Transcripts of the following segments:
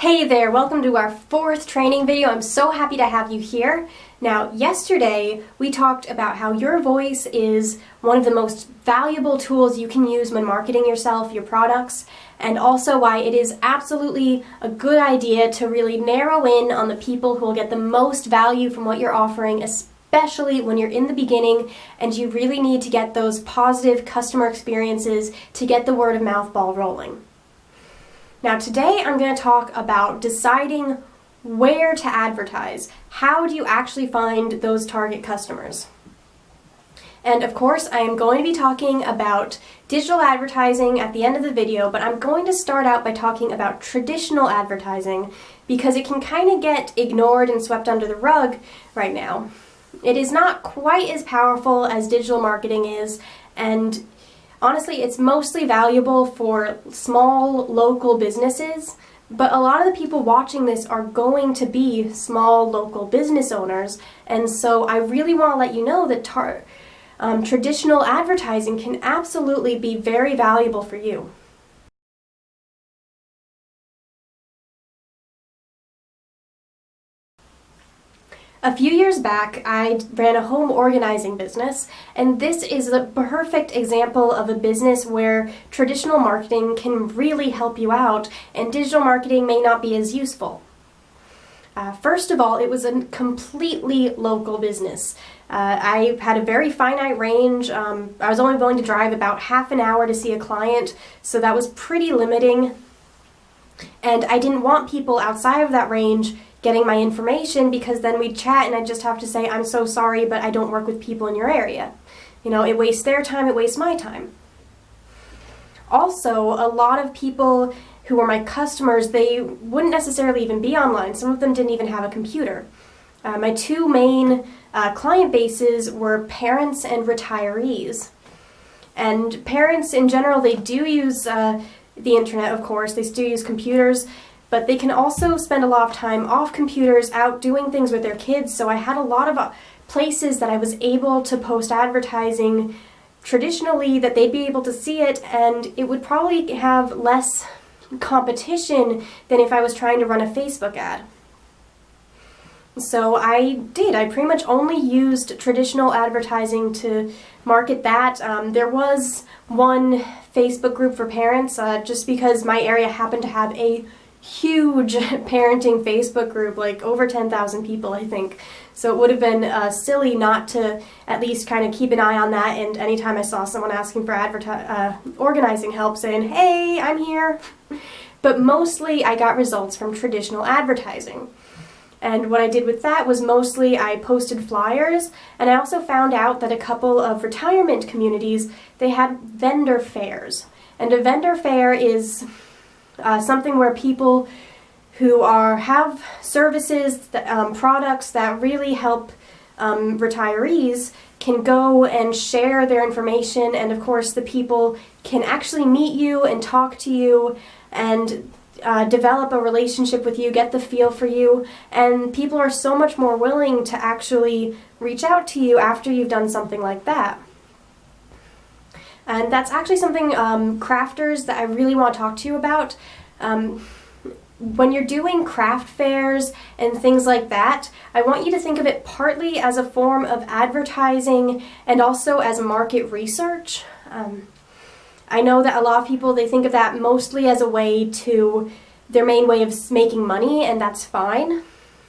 Hey there, welcome to our fourth training video. I'm so happy to have you here. Now, yesterday we talked about how your voice is one of the most valuable tools you can use when marketing yourself, your products, and also why it is absolutely a good idea to really narrow in on the people who will get the most value from what you're offering, especially when you're in the beginning and you really need to get those positive customer experiences to get the word of mouth ball rolling. Now today I'm going to talk about deciding where to advertise. How do you actually find those target customers? And of course I am going to be talking about digital advertising at the end of the video, but I'm going to start out by talking about traditional advertising because it can kind of get ignored and swept under the rug right now. It is not quite as powerful as digital marketing is, and honestly, it's mostly valuable for small local businesses, but a lot of the people watching this are going to be small local business owners, and so I really want to let you know that traditional advertising can absolutely be very valuable for you. A few years back, I ran a home organizing business, and this is a perfect example of a business where traditional marketing can really help you out, and digital marketing may not be as useful. First of all, it was a completely local business. I had a very finite range. I was only willing to drive about half an hour to see a client, so that was pretty limiting. And I didn't want people outside of that range getting my information because then we'd chat and I'd just have to say, I'm so sorry, but I don't work with people in your area. You know, it wastes their time, it wastes my time. Also, a lot of people who were my customers, they wouldn't necessarily even be online. Some of them didn't even have a computer. My two main client bases were parents and retirees. And parents in general, they do use the internet, of course, they do use computers, but they can also spend a lot of time off computers out doing things with their kids, so I had a lot of places that I was able to post advertising traditionally that they'd be able to see it, and it would probably have less competition than if I was trying to run a Facebook ad. So I pretty much only used traditional advertising to market that. There was one Facebook group for parents, just because my area happened to have a huge parenting Facebook group, like over 10,000 people, I think. So it would have been silly not to at least kind of keep an eye on that, and anytime I saw someone asking for organizing help, saying, hey, I'm here. But mostly I got results from traditional advertising. And what I did with that was mostly I posted flyers, and I also found out that a couple of retirement communities, they had vendor fairs. And a vendor fair is something where people who have services, products that really help retirees can go and share their information, and of course the people can actually meet you and talk to you and develop a relationship with you, get the feel for you, and people are so much more willing to actually reach out to you after you've done something like that. And that's actually something crafters that I really want to talk to you about. When you're doing craft fairs and things like that, I want you to think of it partly as a form of advertising and also as market research. I know that a lot of people, they think of that mostly as a way to, their main way of making money, and that's fine.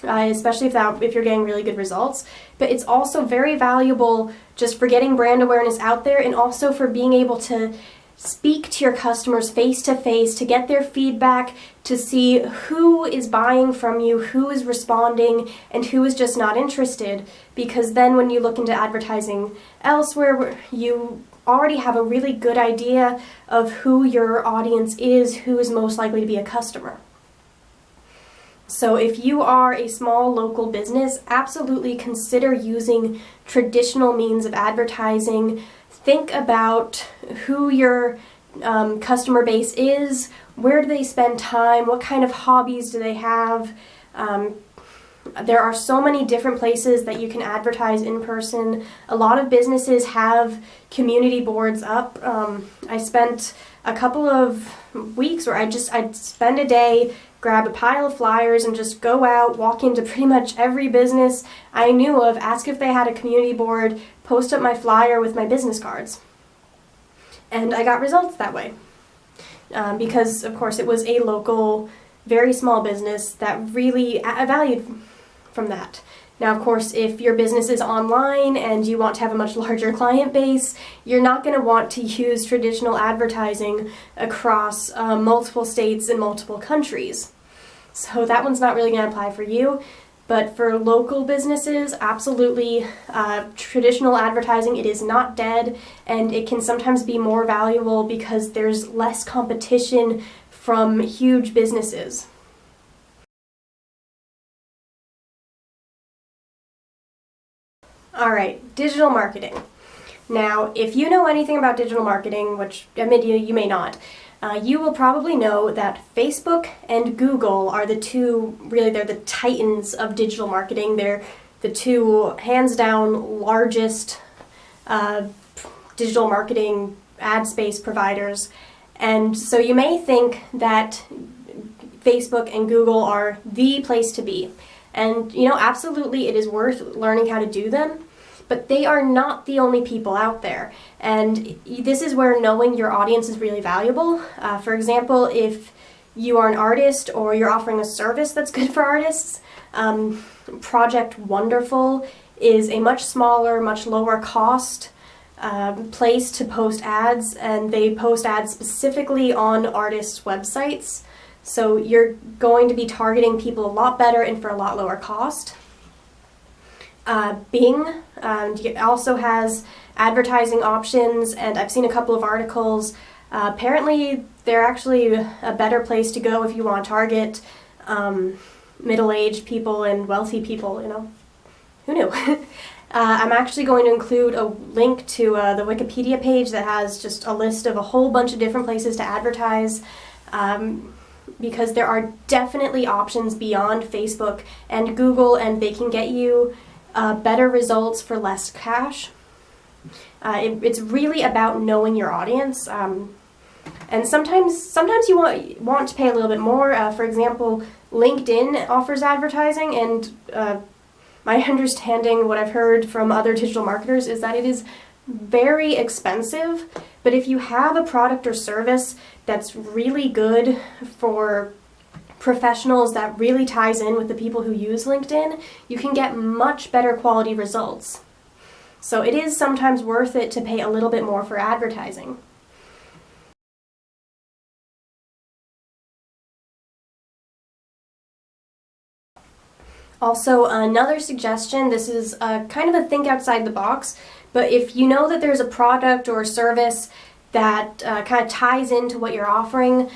Especially if you're getting really good results. But it's also very valuable just for getting brand awareness out there, and also for being able to speak to your customers face to face, to get their feedback, to see who is buying from you, who is responding, and who is just not interested. Because then when you look into advertising elsewhere, you already have a really good idea of who your audience is, who is most likely to be a customer. So if you are a small local business, absolutely consider using traditional means of advertising. Think about who your customer base is, where do they spend time, what kind of hobbies do they have. There are so many different places that you can advertise in person. A lot of businesses have community boards up. I spent a couple of weeks where I'd spend a day grab a pile of flyers and just go out, walk into pretty much every business I knew of, ask if they had a community board, post up my flyer with my business cards. And I got results that way. Because, of course, it was a local, very small business that really valued from that. Now, of course, if your business is online and you want to have a much larger client base, you're not going to want to use traditional advertising across multiple states and multiple countries. So that one's not really going to apply for you. But for local businesses, absolutely, traditional advertising, it is not dead, and it can sometimes be more valuable because there's less competition from huge businesses. All right, digital marketing. Now, if you know anything about digital marketing, which admit you may not, you will probably know that Facebook and Google are the two, really they're the titans of digital marketing. They're the two hands down largest digital marketing ad space providers. And so you may think that Facebook and Google are the place to be. And absolutely it is worth learning how to do them. But they are not the only people out there. And this is where knowing your audience is really valuable. For example, if you are an artist or you're offering a service that's good for artists, Project Wonderful is a much smaller, much lower cost place to post ads, and they post ads specifically on artists' websites. So you're going to be targeting people a lot better and for a lot lower cost. Bing also has advertising options, and I've seen a couple of articles. Apparently, they're actually a better place to go if you want to target middle-aged people and wealthy people, Who knew? I'm actually going to include a link to the Wikipedia page that has just a list of a whole bunch of different places to advertise. Because there are definitely options beyond Facebook and Google, and they can get you better results for less cash. It's really about knowing your audience, and sometimes you want to pay a little bit more. For example, LinkedIn offers advertising, and my understanding, what I've heard from other digital marketers, is that it is very expensive. But if you have a product or service that's really good for professionals, that really ties in with the people who use LinkedIn, you can get much better quality results. So it is sometimes worth it to pay a little bit more for advertising. Also, another suggestion, this is kind of a think outside the box, but if you know that there's a product or a service that kind of ties into what you're offering,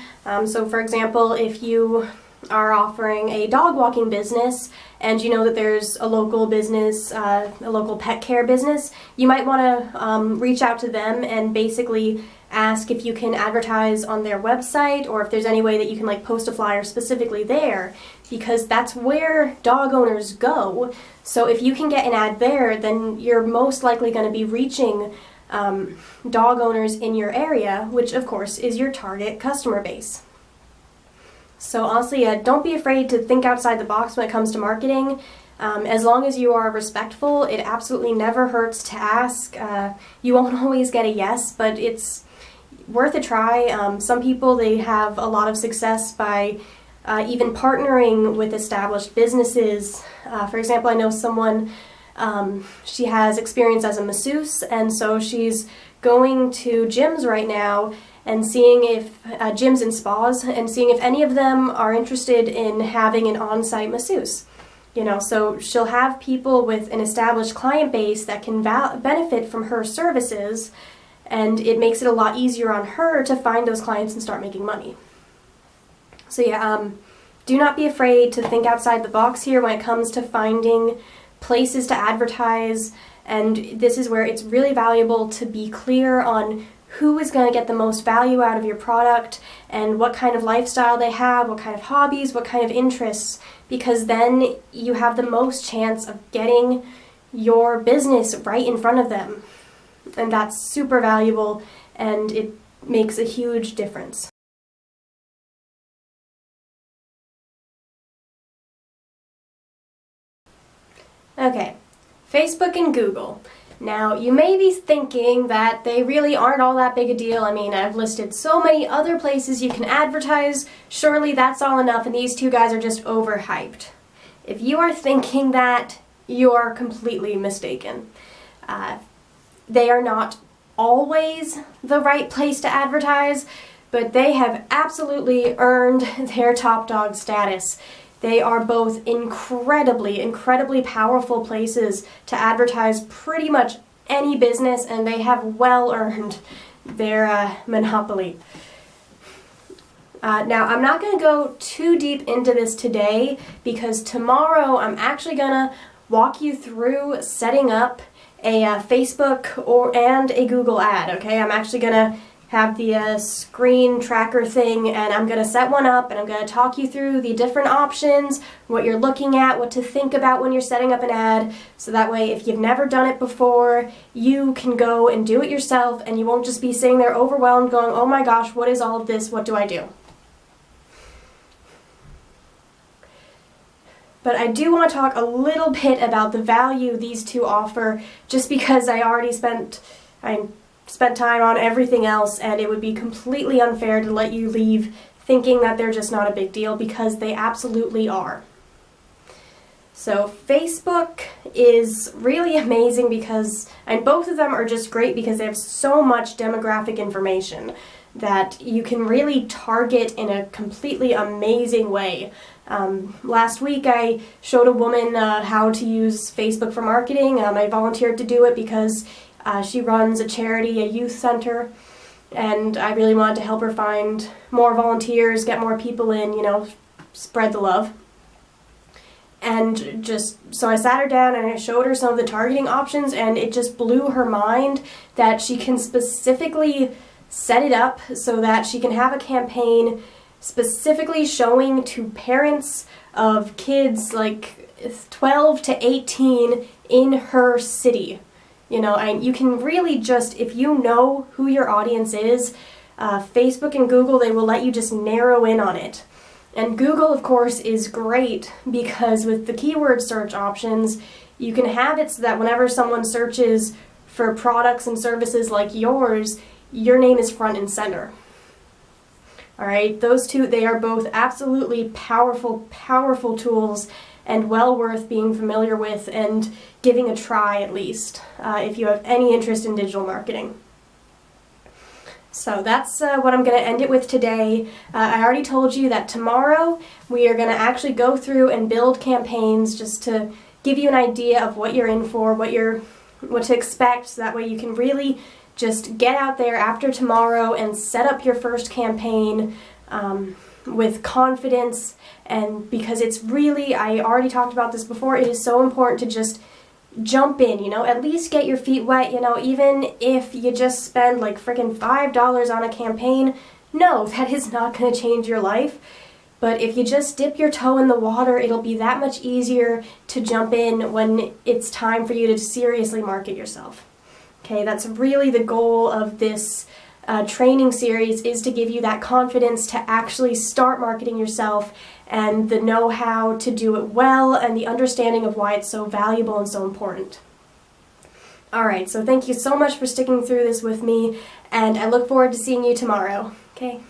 so for example, if you are offering a dog walking business and you know that there's a local business, a local pet care business, you might want to reach out to them and basically ask if you can advertise on their website, or if there's any way that you can post a flyer specifically there, because that's where dog owners go. So if you can get an ad there, then you're most likely going to be reaching dog owners in your area, which of course is your target customer base. So honestly, don't be afraid to think outside the box when it comes to marketing. As long as you are respectful, it absolutely never hurts to ask. You won't always get a yes, but it's worth a try. Some people, they have a lot of success by even partnering with established businesses. For example, I know someone, she has experience as a masseuse, and so she's going to gyms right now and seeing if, gyms and spas, and seeing if any of them are interested in having an on-site masseuse. So she'll have people with an established client base that can benefit from her services, and it makes it a lot easier on her to find those clients and start making money. So yeah, do not be afraid to think outside the box here when it comes to finding places to advertise, and this is where it's really valuable to be clear on who is going to get the most value out of your product and what kind of lifestyle they have, what kind of hobbies, what kind of interests, because then you have the most chance of getting your business right in front of them. And that's super valuable, and it makes a huge difference. Okay, Facebook and Google. Now, you may be thinking that they really aren't all that big a deal. I mean, I've listed so many other places you can advertise. Surely that's all enough, and these two guys are just overhyped. If you are thinking that, you are completely mistaken. They are not always the right place to advertise, but they have absolutely earned their top dog status. They are both incredibly powerful places to advertise pretty much any business, and they have well earned their monopoly. Now, I'm not going to go too deep into this today because tomorrow I'm actually going to walk you through setting up a Facebook and a Google ad, okay? I'm actually going to have the screen tracker thing, and I'm going to set one up, and I'm going to talk you through the different options, what you're looking at, what to think about when you're setting up an ad, so that way if you've never done it before, you can go and do it yourself, and you won't just be sitting there overwhelmed going, oh my gosh, what is all of this, what do I do? But I do want to talk a little bit about the value these two offer, just because I already spent time on everything else, and it would be completely unfair to let you leave thinking that they're just not a big deal, because they absolutely are. So Facebook is really amazing because, and both of them are just great because they have so much demographic information that you can really target in a completely amazing way. Last week I showed a woman how to use Facebook for marketing. I volunteered to do it because she runs a charity, a youth center, and I really wanted to help her find more volunteers, get more people in, spread the love. And so I sat her down and I showed her some of the targeting options, and it just blew her mind that she can specifically set it up so that she can have a campaign specifically showing to parents of kids like 12 to 18 in her city. And you can really just, if you know who your audience is, Facebook and Google, they will let you just narrow in on it. And Google, of course, is great because with the keyword search options, you can have it so that whenever someone searches for products and services like yours, your name is front and center. All right, those two, they are both absolutely powerful tools, and well worth being familiar with and giving a try at least, if you have any interest in digital marketing. So that's what I'm going to end it with today. I already told you that tomorrow we are going to actually go through and build campaigns just to give you an idea of what you're in for, what to expect, so that way you can really just get out there after tomorrow and set up your first campaign with confidence. And because it's really, I already talked about this before, it is so important to just jump in, at least get your feet wet, even if you just spend like freaking $5 on a campaign. No, that is not going to change your life. But if you just dip your toe in the water, it'll be that much easier to jump in when it's time for you to seriously market yourself. Okay, that's really the goal of this training series, is to give you that confidence to actually start marketing yourself, and the know-how to do it well, and the understanding of why it's so valuable and so important. Alright, so thank you so much for sticking through this with me, and I look forward to seeing you tomorrow. Okay?